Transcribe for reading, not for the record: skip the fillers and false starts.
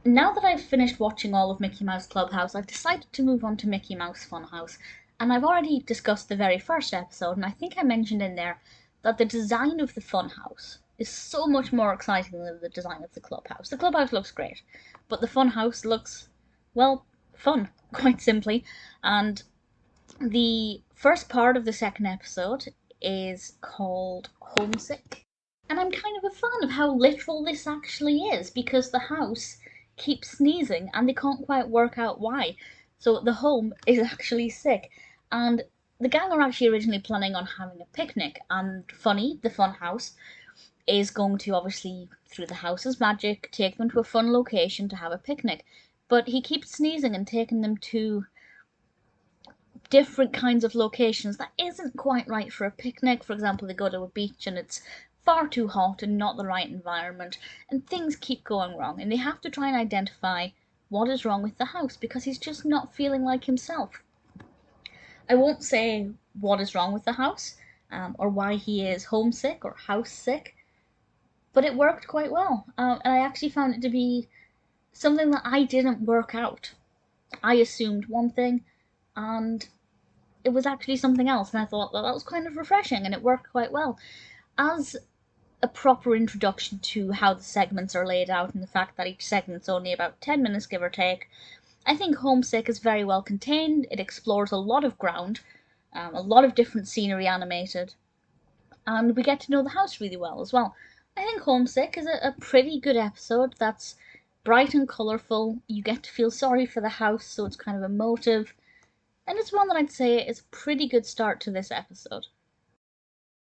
Now that I've finished watching all of Mickey Mouse Clubhouse, I've decided to move on to Mickey Mouse Funhouse. And I've already discussed the very first episode, and I think I mentioned in there that the design of the Funhouse is so much more exciting than the design of the Clubhouse. The Clubhouse looks great, but the Funhouse looks, well, fun, quite simply. And the first part of the second episode is called Homesick. And I'm kind of a fan of how literal this actually is, because the house keeps sneezing and they can't quite work out why. So the home is actually sick. And the gang are actually originally planning on having a picnic, and Funny, the fun house, is going to obviously, through the house's magic, take them to a fun location to have a picnic. But he keeps sneezing and taking them to different kinds of locations that isn't quite right for a picnic. For example, they go to a beach and it's far too hot and not the right environment, and things keep going wrong, and they have to try and identify what is wrong with the house because he's just not feeling like himself. I won't say what is wrong with the house, or why he is homesick or house sick, but it worked quite well, and I actually found it to be something that I didn't work out. I assumed one thing, and it was actually something else, and I thought that was kind of refreshing, and it worked quite well. As a proper introduction to how the segments are laid out and the fact that each segment's only about 10 minutes, give or take, I think Homesick is very well contained. It explores a lot of ground, a lot of different scenery animated, and we get to know the house really well as well. I think Homesick is a pretty good episode that's bright and colourful. You get to feel sorry for the house, so it's kind of emotive, and it's one that I'd say is a pretty good start to this episode.